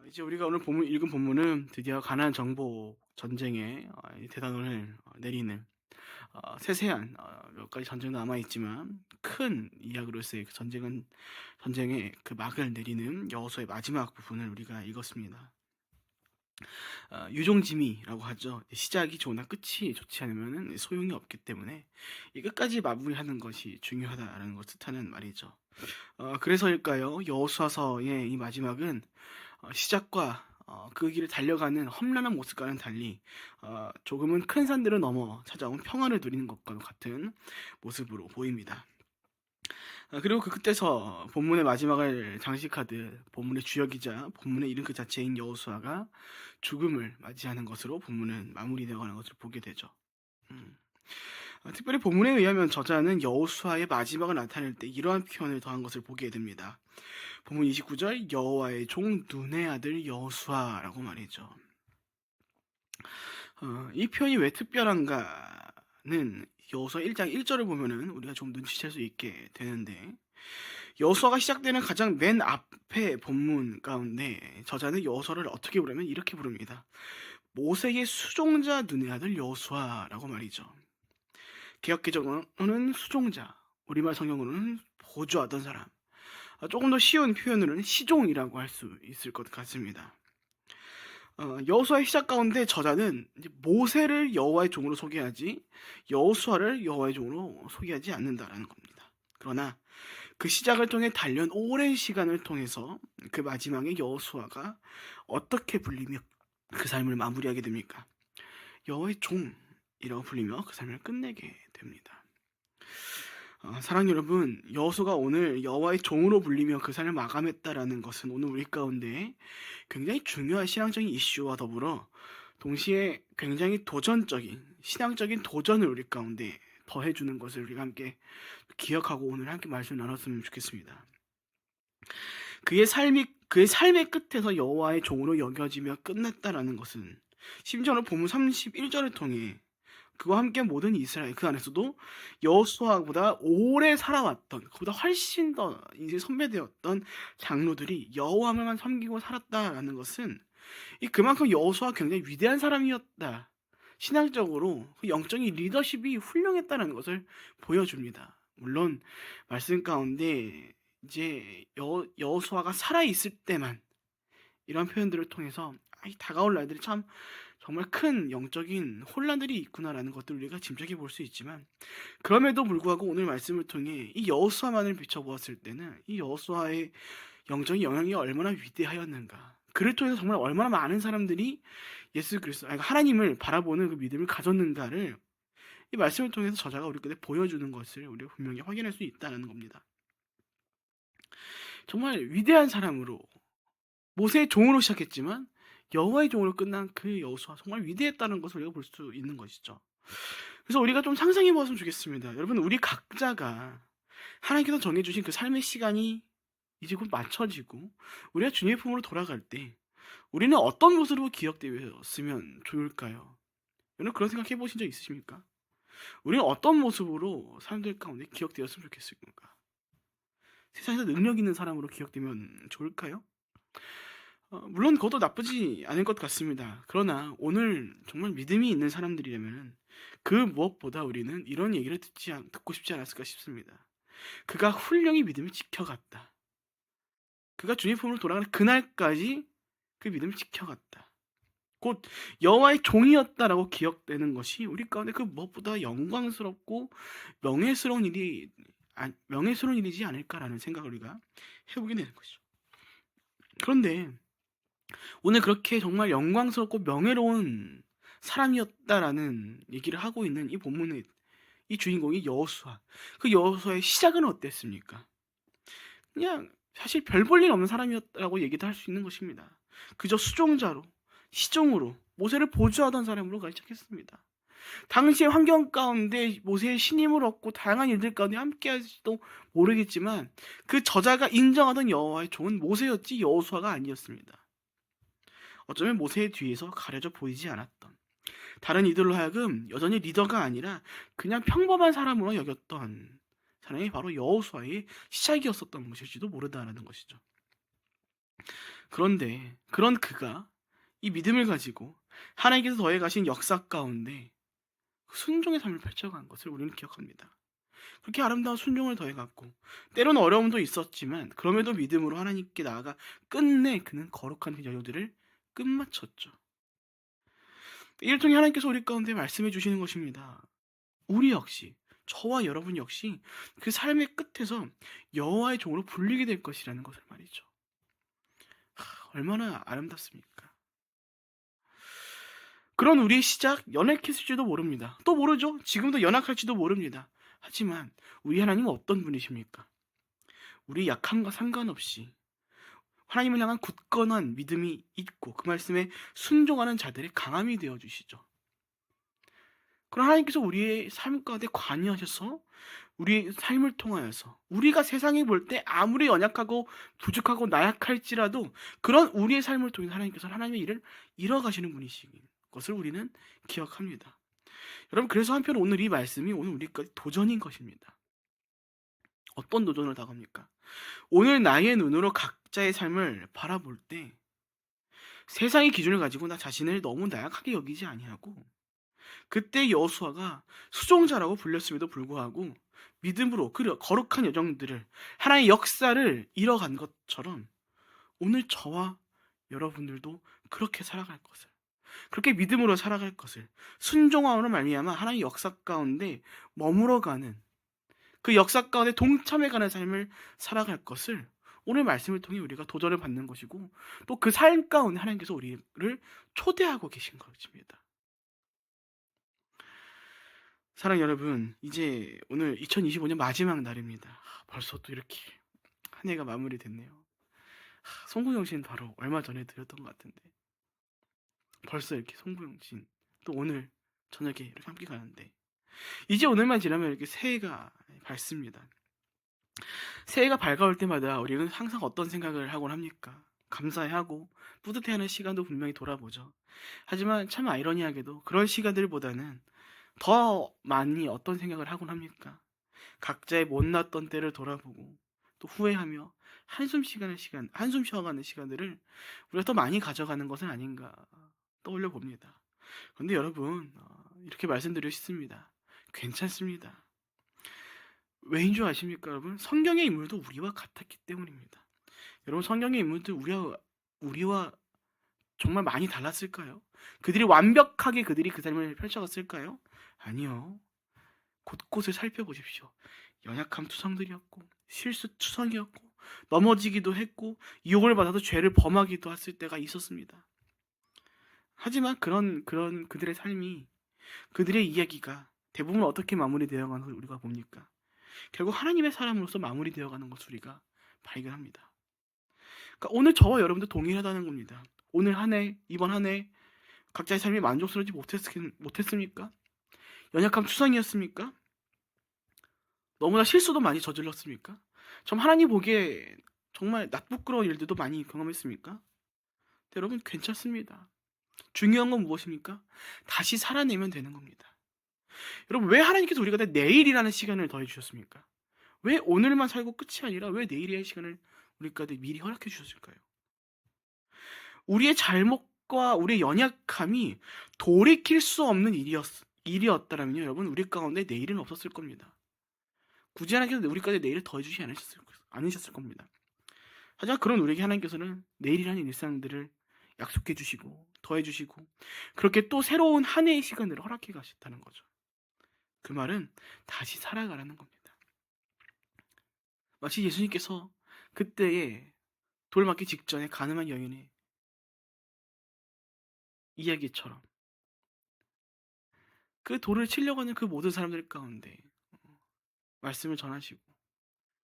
이제 우리가 오늘 읽은 본문은 드디어 가나안 정복 전쟁에 이 대단을 내리는 세세한 몇 가지 전쟁도 남아 있지만 큰 이야기로서의 그 전쟁의 그 막을 내리는 여호수아의 마지막 부분을 우리가 읽었습니다. 유종지미라고 하죠. 시작이 좋으나 끝이 좋지 않으면 소용이 없기 때문에 이 끝까지 마무리하는 것이 중요하다라는 것을 뜻하는 말이죠. 그래서일까요? 여호수아서의 이 마지막은 시작과 그 길을 달려가는 험난한 모습과는 달리 조금은 큰 산들을 넘어 찾아온 평안을 누리는 것과 같은 모습으로 보입니다. 그리고 그 끝에서 본문의 마지막을 장식하듯 본문의 주역이자 본문의 이름 그 자체인 여호수아가 죽음을 맞이하는 것으로 본문은 마무리되어 가는 것을 보게 되죠. 음. 특별히 본문에 의하면 저자는 여호수아의 마지막을 나타낼 때 이러한 표현을 더한 것을 보게 됩니다. 본문 29절 여호와의 종 눈의 아들 여호수아라고 말이죠. 이 표현이 왜 특별한가는 여호수아 1장 1절을 보면은 우리가 좀 눈치챌 수 있게 되는데, 여호수아가 시작되는 가장 맨 앞에 본문 가운데 저자는 여호수아를 어떻게 부르면 이렇게 부릅니다. 모세의 수종자 눈의 아들 여호수아라고 말이죠. 개역개정어로는 수종자, 우리말 성경으로는 보조하던 사람, 조금 더 쉬운 표현으로는 시종이라고 할 수 있을 것 같습니다. 여호수아의 시작 가운데 저자는 이제 모세를 여호와의 종으로 소개하지 여호수아를 여호와의 종으로 소개하지 않는다라는 겁니다. 그러나 그 시작을 통해 단련 오랜 시간을 통해서 그 마지막에 여호수아가 어떻게 불리며 그 삶을 마무리하게 됩니까? 여호와의 종이라고 불리며 그 삶을 끝내게 됩니다. 사랑하는 여러분, 여호수아가 오늘 여호와의 종으로 불리며 그 삶을 마감했다라는 것은 오늘 우리 가운데 굉장히 중요한 신앙적인 이슈와 더불어 동시에 굉장히 도전적인 신앙적인 도전을 우리 가운데 더해주는 것을 우리가 함께 기억하고 오늘 함께 말씀 나눴으면 좋겠습니다. 그의 삶의 끝에서 여호와의 종으로 여겨지며 끝냈다라는 것은 심지어는 본문 31절을 통해 그와 함께 모든 이스라엘 그 안에서도 여호수아보다 오래 살아왔던 그보다 훨씬 더 인생 선배되었던 장로들이 여호와만 섬기고 살았다라는 것은 그만큼 여호수아가 굉장히 위대한 사람이었다. 신앙적으로 그 영적인 리더십이 훌륭했다는 것을 보여줍니다. 물론 말씀 가운데 이제 여호수아가 살아 있을 때만 이런 표현들을 통해서 이 다가올 날들이 참 정말 큰 영적인 혼란들이 있구나라는 것들을 우리가 짐작해 볼 수 있지만, 그럼에도 불구하고 오늘 말씀을 통해 이 여호수아만을 비춰보았을 때는 이 여호수아의 영적인 영향이 얼마나 위대하였는가, 그를 통해서 정말 얼마나 많은 사람들이 예수 그리스도 하나님을 바라보는 그 믿음을 가졌는가를 이 말씀을 통해서 저자가 우리 끝에 보여주는 것을 우리가 분명히 확인할 수 있다는 겁니다. 정말 위대한 사람으로 모세의 종으로 시작했지만 여호와의 종으로 끝난 그 여호수아, 정말 위대했다는 것을 우리가 볼 수 있는 것이죠. 그래서 우리가 좀 상상해 보았으면 좋겠습니다. 여러분, 우리 각자가 하나님께서 정해주신 그 삶의 시간이 이제 곧 맞춰지고 우리가 주님의 품으로 돌아갈 때 우리는 어떤 모습으로 기억되었으면 좋을까요? 여러분, 그런 생각 해보신 적 있으십니까? 우리는 어떤 모습으로 사람들 가운데 기억되었으면 좋겠습니까? 세상에서 능력 있는 사람으로 기억되면 좋을까요? 물론 그것도 나쁘지 않을 것 같습니다. 그러나 오늘 정말 믿음이 있는 사람들이라면 그 무엇보다 우리는 이런 얘기를 듣고 싶지 않았을까 싶습니다. 그가 훌륭히 믿음을 지켜갔다. 그가 주님 품으로 돌아가는 그날까지 그 믿음을 지켜갔다. 곧 여호와의 종이었다라고 기억되는 것이 우리 가운데 그 무엇보다 영광스럽고 명예스러운 일이지 않을까라는 생각을 우리가 해보게 되는 것이죠. 그런데 오늘 그렇게 정말 영광스럽고 명예로운 사람이었다라는 얘기를 하고 있는 이 본문의 이 주인공이 여호수아. 그 여호수아의 시작은 어땠습니까? 그냥 사실 별 볼 일 없는 사람이었다고 얘기도 할 수 있는 것입니다. 그저 수종자로, 시종으로 모세를 보조하던 사람으로 시작했습니다. 당시의 환경 가운데 모세의 신임을 얻고 다양한 일들 가운데 함께할지도 모르겠지만 그 저자가 인정하던 여호와의 종은 모세였지 여호수아가 아니었습니다. 어쩌면 모세의 뒤에서 가려져 보이지 않았던, 다른 이들로 하여금 여전히 리더가 아니라 그냥 평범한 사람으로 여겼던 사람이 바로 여호수아의 시작이었었던 것일지도 모르다라는 것이죠. 그런데 그런 그가 이 믿음을 가지고 하나님께서 더해 가신 역사 가운데 순종의 삶을 펼쳐간 것을 우리는 기억합니다. 그렇게 아름다운 순종을 더해갔고 때로는 어려움도 있었지만 그럼에도 믿음으로 하나님께 나아가 끝내 그는 거룩한 그 여유들을 끝마쳤죠. 이를 통해 하나님께서 우리 가운데 말씀해 주시는 것입니다. 우리 역시 저와 여러분 역시 그 삶의 끝에서 여호와의 종으로 불리게 될 것이라는 것을 말이죠. 얼마나 아름답습니까? 그런 우리의 시작 연약했을지도 모릅니다. 또 모르죠. 지금도 연약할지도 모릅니다. 하지만 우리 하나님은 어떤 분이십니까? 우리 약함과 상관없이 하나님을 향한 굳건한 믿음이 있고 그 말씀에 순종하는 자들의 강함이 되어주시죠. 그럼 하나님께서 우리의 삶 가운데 관여하셔서 우리의 삶을 통하여서 우리가 세상이 볼 때 아무리 연약하고 부족하고 나약할지라도 그런 우리의 삶을 통해 하나님께서 하나님의 일을 이뤄가시는 분이신 것을 우리는 기억합니다. 여러분, 그래서 한편 오늘 이 말씀이 오늘 우리까지 도전인 것입니다. 어떤 도전을 당합니까? 오늘 나의 눈으로 각자의 삶을 바라볼 때 세상의 기준을 가지고 나 자신을 너무 나약하게 여기지 아니하고 그때 여호수아가 수종자라고 불렸음에도 불구하고 믿음으로 그 거룩한 여정들을 하나님의 역사를 이뤄간 것처럼 오늘 저와 여러분들도 그렇게 살아갈 것을, 그렇게 믿음으로 살아갈 것을, 순종함으로 말미암아 하나님의 역사 가운데 머물어가는 그 역사 가운데 동참해가는 삶을 살아갈 것을 오늘 말씀을 통해 우리가 도전을 받는 것이고 또 그 삶 가운데 하나님께서 우리를 초대하고 계신 것입니다. 사랑 여러분, 이제 오늘 2025년 마지막 날입니다. 벌써 또 이렇게 한 해가 마무리됐네요. 송구영신 바로 얼마 전에 드렸던 것 같은데 벌써 이렇게 송구영신 또 오늘 저녁에 이렇게 함께 가는데 이제 오늘만 지나면 이렇게 새해가 밝습니다. 새해가 밝아올 때마다 우리는 항상 어떤 생각을 하곤 합니까? 감사해하고 뿌듯해하는 시간도 분명히 돌아보죠. 하지만 참 아이러니하게도 그런 시간들보다는 더 많이 어떤 생각을 하곤 합니까? 각자의 못났던 때를 돌아보고 또 후회하며 한숨 쉬어가는 시간들을 우리가 더 많이 가져가는 것은 아닌가 떠올려 봅니다. 그런데 여러분, 이렇게 말씀드리고 싶습니다. 괜찮습니다. 왜인 줄 아십니까, 여러분? 성경의 인물도 우리와 같았기 때문입니다. 여러분, 성경의 인물들 우리와 정말 많이 달랐을까요? 그들이 완벽하게 그들이 그 삶을 펼쳐갔을까요? 아니요. 곳곳을 살펴보십시오. 연약함 투성들이었고 실수 투성이었고 넘어지기도 했고 유혹을 받아서 죄를 범하기도 했을 때가 있었습니다. 하지만 그런 그들의 삶이, 그들의 이야기가 대부분 어떻게 마무리되어 가는 걸 우리가 봅니까? 결국 하나님의 사람으로서 마무리되어 가는 것을 우리가 발견합니다. 그러니까 오늘 저와 여러분도 동일하다는 겁니다. 오늘 한 해, 이번 한 해 각자의 삶이 만족스럽지 못했습니까? 연약함 투성이었습니까? 너무나 실수도 많이 저질렀습니까? 좀 하나님 보기에 정말 나쁘끄러운 일들도 많이 경험했습니까? 여러분, 괜찮습니다. 중요한 건 무엇입니까? 다시 살아내면 되는 겁니다. 여러분, 왜 하나님께서 우리가 내일이라는 시간을 더해 주셨습니까? 왜 오늘만 살고 끝이 아니라 왜 내일의 시간을 우리가 미리 허락해 주셨을까요? 우리의 잘못과 우리의 연약함이 돌이킬 수 없는 일이었다면요, 여러분, 우리 가운데 내일은 없었을 겁니다. 굳이 하나님께서 우리까지 내일을 더해주지 않으셨을 겁니다. 하지만 그런 우리에게 하나님께서는 내일이라는 일상들을 약속해 주시고 더해 주시고 그렇게 또 새로운 한 해의 시간을 허락해 가셨다는 거죠. 그 말은 다시 살아가라는 겁니다. 마치 예수님께서 그때에 돌 맞기 직전에 가늠한 여인의 이야기처럼 그 돌을 치려고 하는 그 모든 사람들 가운데 말씀을 전하시고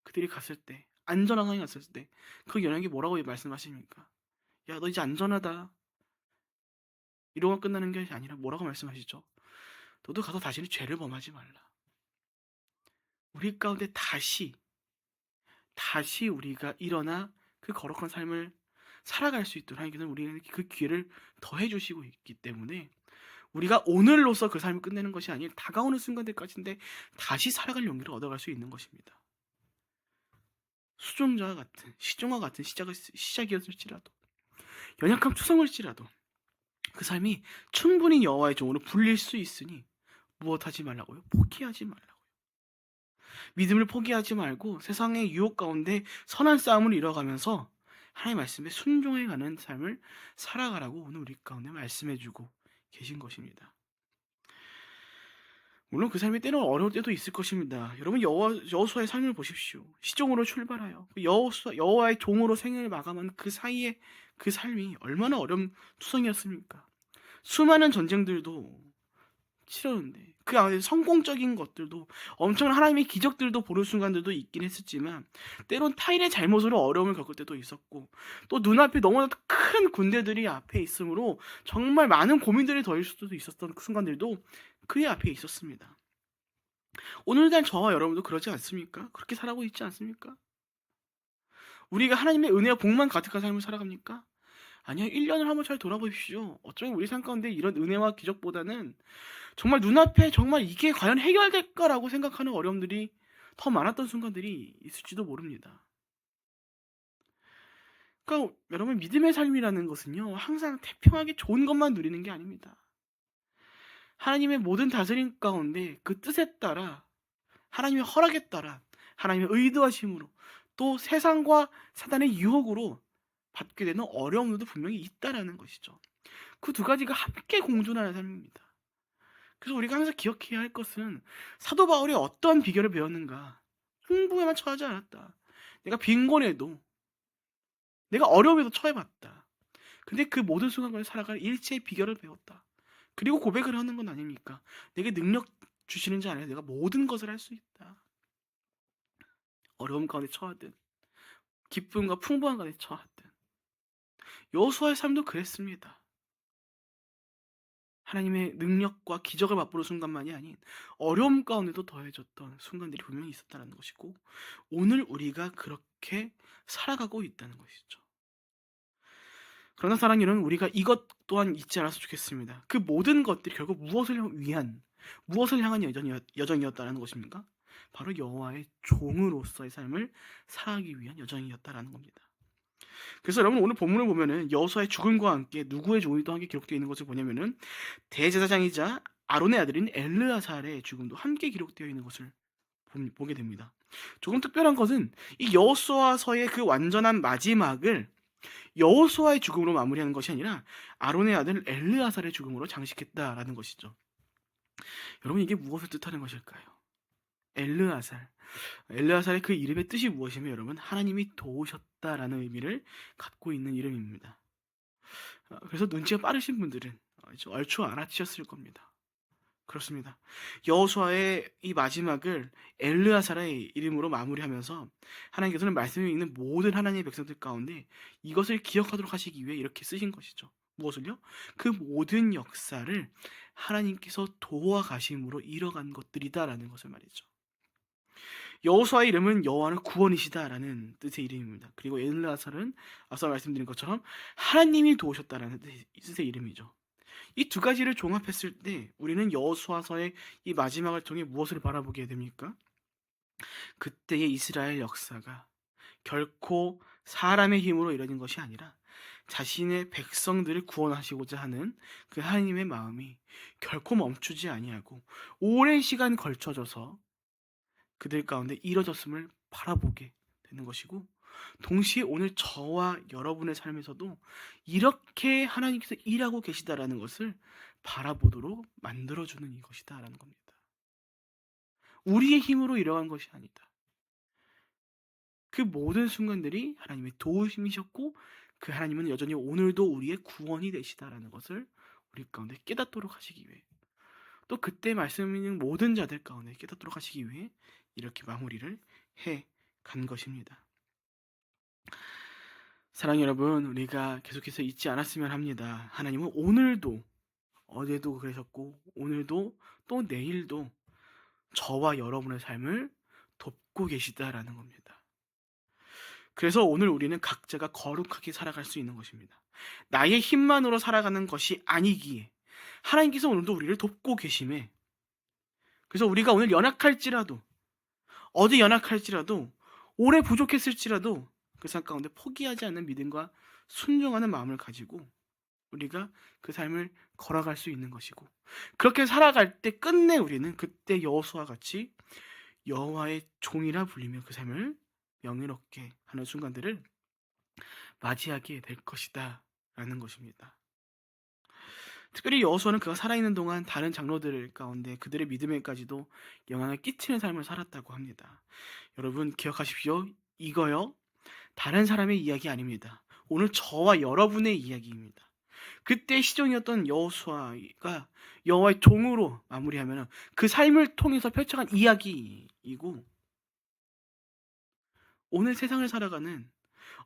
그들이 갔을 때 안전한 상황에 갔을 때 그 연약이 뭐라고 말씀하십니까? 야, 너 이제 안전하다. 이러고 끝나는 게 아니라 뭐라고 말씀하시죠? 너도 가서 다시는 죄를 범하지 말라. 우리 가운데 다시 우리가 일어나 그 거룩한 삶을 살아갈 수 있도록 하나님께서는 우리에게 그 기회를 더해 주시고 있기 때문에 우리가 오늘로서 그 삶을 끝내는 것이 아니라 다가오는 순간들까지인데 다시 살아갈 용기를 얻어갈 수 있는 것입니다. 수종자와 같은 시종과 같은 시작이었을지라도 연약함 투성일지라도 그 삶이 충분히 여호와의 종으로 불릴 수 있으니 무엇하지 말라고요? 포기하지 말라고요. 믿음을 포기하지 말고 세상의 유혹 가운데 선한 싸움을 이뤄가면서 하나님의 말씀에 순종해가는 삶을 살아가라고 오늘 우리 가운데 말씀해주고 계신 것입니다. 물론 그 삶이 때로는 어려울 때도 있을 것입니다. 여러분 여호수아의 삶을 보십시오. 시종으로 출발하여 여호와의 종으로 생을 마감한 그 사이에 그 삶이 얼마나 어려운 투성이었습니까? 수많은 전쟁들도 치렀는데 그 안에 성공적인 것들도 엄청난 하나님의 기적들도 보는 순간들도 있긴 했었지만 때론 타인의 잘못으로 어려움을 겪을 때도 있었고 또 눈앞에 너무나 큰 군대들이 앞에 있으므로 정말 많은 고민들이 더할 수도 있었던 그 순간들도 그의 앞에 있었습니다. 오늘날 저와 여러분도 그러지 않습니까? 그렇게 살아가고 있지 않습니까? 우리가 하나님의 은혜와 복만 가득한 삶을 살아갑니까? 아니요. 1년을 한번 잘 돌아보십시오. 어쩌면 우리 삶 가운데 이런 은혜와 기적보다는 정말 눈앞에 정말 이게 과연 해결될까라고 생각하는 어려움들이 더 많았던 순간들이 있을지도 모릅니다. 그러니까 여러분 믿음의 삶이라는 것은요. 항상 태평하게 좋은 것만 누리는 게 아닙니다. 하나님의 모든 다스림 가운데 그 뜻에 따라 하나님의 허락에 따라 하나님의 의도하심으로 또 세상과 사단의 유혹으로 받게 되는 어려움도 분명히 있다라는 것이죠. 그 두 가지가 함께 공존하는 삶입니다. 그래서 우리가 항상 기억해야 할 것은 사도 바울이 어떠한 비결을 배웠는가? 풍부에만 처하지 않았다. 내가 빈곤에도 내가 어려움에도 처해봤다. 근데 그 모든 순간을 살아갈 일체의 비결을 배웠다. 그리고 고백을 하는 건 아닙니까? 내게 능력 주시는 자 안에 내가 모든 것을 할 수 있다. 어려움 가운데 처하든 기쁨과 풍부한 가운데 처하든 여호수아의 삶도 그랬습니다. 하나님의 능력과 기적을 맛보는 순간만이 아닌 어려움 가운데도 더해졌던 순간들이 분명히 있었다는 것이고 오늘 우리가 그렇게 살아가고 있다는 것이죠. 그러나 사랑하는 여러분 우리가 이것 또한 잊지 않았으면 좋겠습니다. 그 모든 것들이 결국 무엇을 향한 여정이었다는 것입니까? 바로 여호와의 종으로서의 삶을 살아가기 위한 여정이었다라는 겁니다. 그래서 여러분 오늘 본문을 보면은 여호수아의 죽음과 함께 누구의 종이 또 함께 기록되어 있는 것을 보냐면은 대제사장이자 아론의 아들인 엘르아살의 죽음도 함께 기록되어 있는 것을 보게 됩니다. 조금 특별한 것은 이 여호수아서의 그 완전한 마지막을 여호수아의 죽음으로 마무리하는 것이 아니라 아론의 아들 엘르아살의 죽음으로 장식했다라는 것이죠. 여러분 이게 무엇을 뜻하는 것일까요? 엘르아살의 그 이름의 뜻이 무엇이며 여러분 하나님이 도우셨다라는 의미를 갖고 있는 이름입니다. 그래서 눈치가 빠르신 분들은 얼추 알아채셨을 겁니다. 그렇습니다. 여호수아의 이 마지막을 엘르아살의 이름으로 마무리하면서 하나님께서는 말씀에 있는 모든 하나님의 백성들 가운데 이것을 기억하도록 하시기 위해 이렇게 쓰신 것이죠. 무엇을요? 그 모든 역사를 하나님께서 도와가심으로 이뤄간 것들이다라는 것을 말이죠. 여호수아의 이름은 여호와는 구원이시다라는 뜻의 이름입니다. 그리고 엘르아살은 앞서 말씀드린 것처럼 하나님이 도우셨다라는 뜻의 이름이죠. 이 두 가지를 종합했을 때 우리는 여호수아서의 이 마지막을 통해 무엇을 바라보게 됩니까? 그때의 이스라엘 역사가 결코 사람의 힘으로 이루어진 것이 아니라 자신의 백성들을 구원하시고자 하는 그 하나님의 마음이 결코 멈추지 아니하고 오랜 시간 걸쳐져서 그들 가운데 이뤄졌음을 바라보게 되는 것이고 동시에 오늘 저와 여러분의 삶에서도 이렇게 하나님께서 일하고 계시다라는 것을 바라보도록 만들어주는 이것이다라는 겁니다. 우리의 힘으로 이뤄간 것이 아니다. 그 모든 순간들이 하나님의 도우심이셨고 그 하나님은 여전히 오늘도 우리의 구원이 되시다라는 것을 우리 가운데 깨닫도록 하시기 위해 또 그때 말씀 있는 모든 자들 가운데 깨닫도록 하시기 위해 이렇게 마무리를 해 간 것입니다. 사랑하는 여러분, 우리가 계속해서 잊지 않았으면 합니다. 하나님은 오늘도 어제도 그러셨고 오늘도 또 내일도 저와 여러분의 삶을 돕고 계시다라는 겁니다. 그래서 오늘 우리는 각자가 거룩하게 살아갈 수 있는 것입니다. 나의 힘만으로 살아가는 것이 아니기에 하나님께서 오늘도 우리를 돕고 계심에 그래서 우리가 오늘 연약할지라도 어제 연약할지라도 오래 부족했을지라도 그 삶 가운데 포기하지 않는 믿음과 순종하는 마음을 가지고 우리가 그 삶을 걸어갈 수 있는 것이고, 그렇게 살아갈 때 끝내 우리는 그때 여호수아와 같이 여호와의 종이라 불리며 그 삶을 명예롭게 하는 순간들을 맞이하게 될 것이다 라는 것입니다. 특별히 여호수아는 그가 살아있는 동안 다른 장로들 가운데 그들의 믿음에까지도 영향을 끼치는 삶을 살았다고 합니다. 여러분 기억하십시오. 이거요, 다른 사람의 이야기 아닙니다. 오늘 저와 여러분의 이야기입니다. 그때 시종이었던 여호수아가 여호와의 종으로 마무리하면 그 삶을 통해서 펼쳐간 이야기이고, 오늘 세상을 살아가는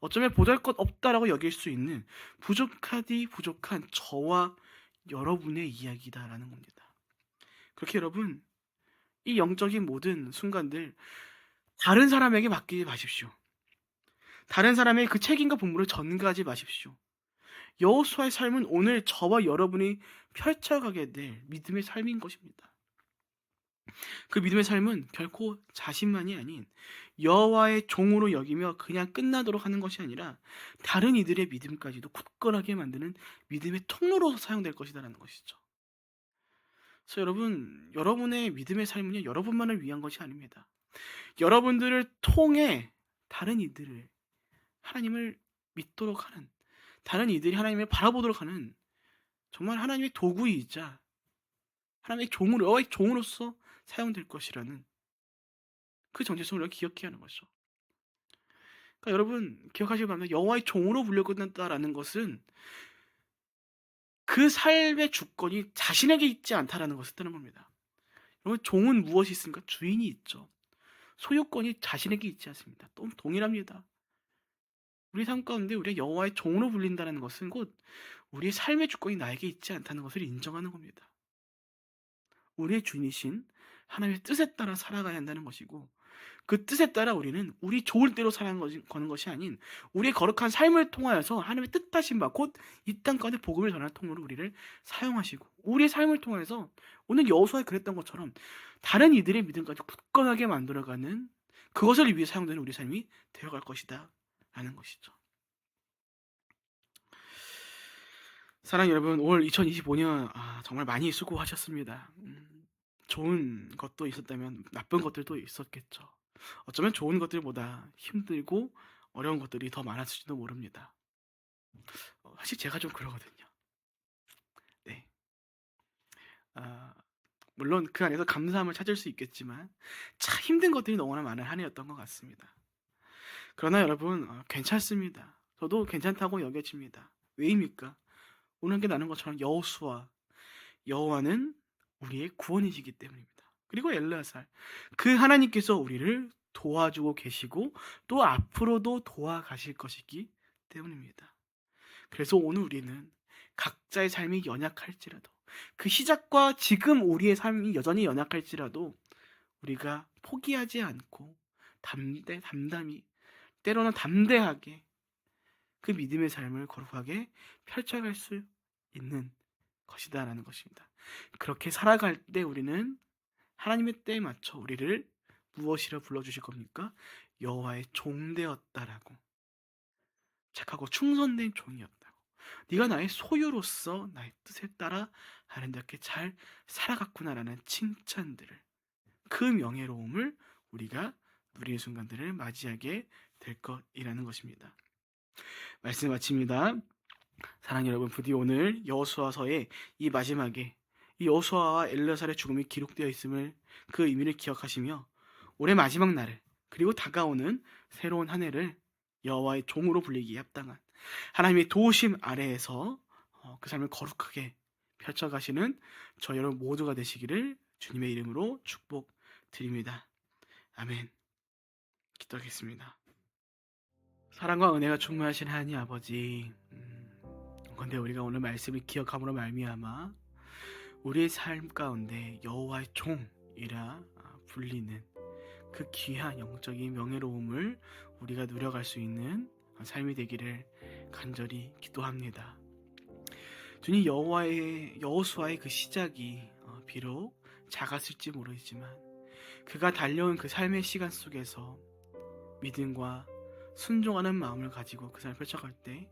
어쩌면 보잘것없다라고 여길 수 있는 부족하디 부족한 저와 여러분의 이야기다라는 겁니다. 그렇게 여러분, 이 영적인 모든 순간들 다른 사람에게 맡기지 마십시오. 다른 사람의 그 책임과 본분을 전가하지 마십시오. 여호수아의 삶은 오늘 저와 여러분이 펼쳐가게 될 믿음의 삶인 것입니다. 그 믿음의 삶은 결코 자신만이 아닌 여호와의 종으로 여기며 그냥 끝나도록 하는 것이 아니라 다른 이들의 믿음까지도 굳건하게 만드는 믿음의 통로로 사용될 것이다라는 것이죠. 그래서 여러분, 여러분의 믿음의 삶은요, 여러분만을 위한 것이 아닙니다. 여러분들을 통해 다른 이들을 하나님을 믿도록 하는, 다른 이들이 하나님을 바라보도록 하는 정말 하나님의 도구이자 하나님의 종으로, 여호와의 종으로서 사용될 것이라는 그 정체성을 기억해야 하는 거죠. 그러니까 여러분 기억하시기 바랍니다. 여호와의 종으로 불려 끝났다라는 것은 그 삶의 주권이 자신에게 있지 않다라는 것을 뜻하는 겁니다. 여러분 종은 무엇이 있습니까? 주인이 있죠. 소유권이 자신에게 있지 않습니다. 또 동일합니다. 우리 삶 가운데 우리가 여호와의 종으로 불린다는 것은 곧 우리의 삶의 주권이 나에게 있지 않다는 것을 인정하는 겁니다. 우리의 주인이신 하나님의 뜻에 따라 살아가야 한다는 것이고, 그 뜻에 따라 우리는 우리 좋을 대로 거는 것이 아닌 우리의 거룩한 삶을 통하여서 하나님의 뜻하신 바 곧 이 땅 가운데 복음을 전하는 통로로 우리를 사용하시고, 우리의 삶을 통해서 오늘 여호수아가 그랬던 것처럼 다른 이들의 믿음까지 굳건하게 만들어가는, 그것을 위해 사용되는 우리 삶이 되어갈 것이다 라는 것이죠. 사랑하는 여러분, 올 2025년 정말 많이 수고하셨습니다. 좋은 것도 있었다면 나쁜 것들도 있었겠죠. 어쩌면 좋은 것들보다 힘들고 어려운 것들이 더 많았을지도 모릅니다. 사실 제가 좀 그러거든요. 네. 물론 그 안에서 감사함을 찾을 수 있겠지만 참 힘든 것들이 너무나 많은 한 해였던 것 같습니다. 그러나 여러분 괜찮습니다. 저도 괜찮다고 여겨집니다. 왜입니까? 오늘 함께 나눈 것처럼 여호와는 우리의 구원이시기 때문입니다. 그리고 엘르야살, 그 하나님께서 우리를 도와주고 계시고 또 앞으로도 도와가실 것이기 때문입니다. 그래서 오늘 우리는 각자의 삶이 연약할지라도, 그 시작과 지금 우리의 삶이 여전히 연약할지라도 우리가 포기하지 않고 담담히, 때로는 담대하게 그 믿음의 삶을 거룩하게 펼쳐갈 수 있는 것이다 라는 것입니다. 그렇게 살아갈 때 우리는 하나님의 때에 맞춰 우리를 무엇이라 불러주실 겁니까? 여호와의 종 되었다라고, 착하고 충성된 종이었다고, 네가 나의 소유로서 나의 뜻에 따라 아름답게 잘 살아갔구나라는 칭찬들을, 그 명예로움을 우리가 누리는 순간들을 맞이하게 될 것이라는 것입니다. 말씀 마칩니다. 사랑하는 여러분, 부디 오늘 여호수아서의 이 마지막에 이 여호수아와 엘르야살의 죽음이 기록되어 있음을, 그 의미를 기억하시며 올해 마지막 날을, 그리고 다가오는 새로운 한 해를 여호와의 종으로 불리기에 합당한 하나님의 도우심 아래에서 그 삶을 거룩하게 펼쳐가시는 저 여러분 모두가 되시기를 주님의 이름으로 축복드립니다. 아멘. 기도하겠습니다. 사랑과 은혜가 충만하신 하나님 아버지, 근데 우리가 오늘 말씀을 기억함으로 말미암아 우리의 삶 가운데 여호와의 종이라 불리는 그 귀한 영적인 명예로움을 우리가 누려갈 수 있는 삶이 되기를 간절히 기도합니다. 주님, 여호수아의 그 시작이 비록 작았을지 모르지만 그가 달려온 그 삶의 시간 속에서 믿음과 순종하는 마음을 가지고 그 삶을 펼쳐갈 때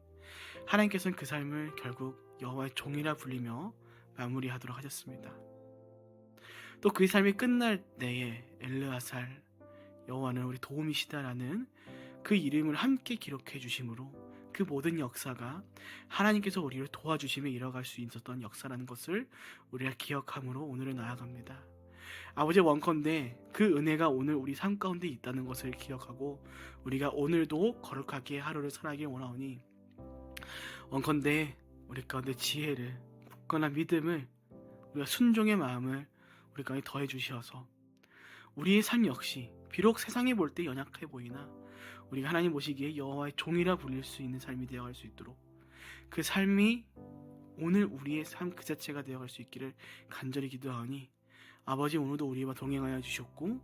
하나님께서는 그 삶을 결국 여호와의 종이라 불리며 마무리하도록 하셨습니다. 또 그 삶이 끝날 때에 엘르아살, 여호와는 우리 도움이시다라는 그 이름을 함께 기록해 주심으로 그 모든 역사가 하나님께서 우리를 도와주심에 이뤄갈 수 있었던 역사라는 것을 우리가 기억함으로 오늘을 나아갑니다. 아버지, 원컨대 그 은혜가 오늘 우리 삶 가운데 있다는 것을 기억하고 우리가 오늘도 거룩하게 하루를 살아가길 원하오니, 원컨대 우리 가운데 지혜를, 굳건한 믿음을, 우리가 순종의 마음을 우리 가운데 더해 주시어서 우리의 삶 역시 비록 세상에 볼 때 연약해 보이나 우리가 하나님 보시기에 여호와의 종이라 불릴 수 있는 삶이 되어갈 수 있도록, 그 삶이 오늘 우리의 삶 그 자체가 되어갈 수 있기를 간절히 기도하오니, 아버지, 오늘도 우리와 동행하여 주셨고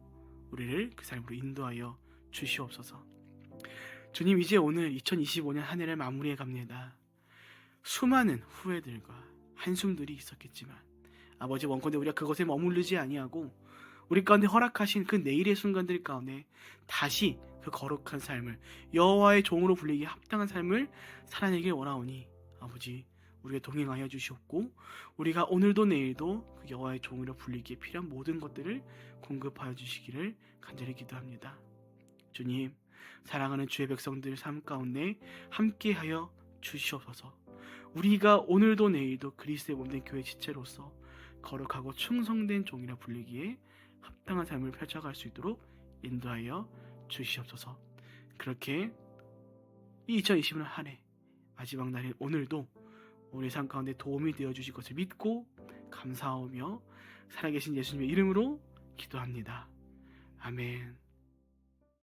우리를 그 삶으로 인도하여 주시옵소서. 주님, 이제 오늘 2025년 한 해를 마무리해 갑니다. 수많은 후회들과 한숨들이 있었겠지만 아버지, 원컨대 우리가 그것에 머무르지 아니하고 우리 가운데 허락하신 그 내일의 순간들 가운데 다시 그 거룩한 삶을, 여호와의 종으로 불리기에 합당한 삶을 살아내길 원하오니, 아버지, 우리가 동행하여 주시옵고 우리가 오늘도 내일도 그 여호와의 종으로 불리기에 필요한 모든 것들을 공급하여 주시기를 간절히 기도합니다. 주님, 사랑하는 주의 백성들 삶 가운데 함께하여 주시옵소서. 우리가 오늘도 내일도 그리스도의 몸된 교회 지체로서 거룩하고 충성된 종이라 불리기에 합당한 삶을 펼쳐갈 수 있도록 인도하여 주시옵소서. 그렇게 이 2020년 한 해 마지막 날인 오늘도 우리 삶 가운데 도움이 되어 주실 것을 믿고 감사하며 살아계신 예수님의 이름으로 기도합니다. 아멘.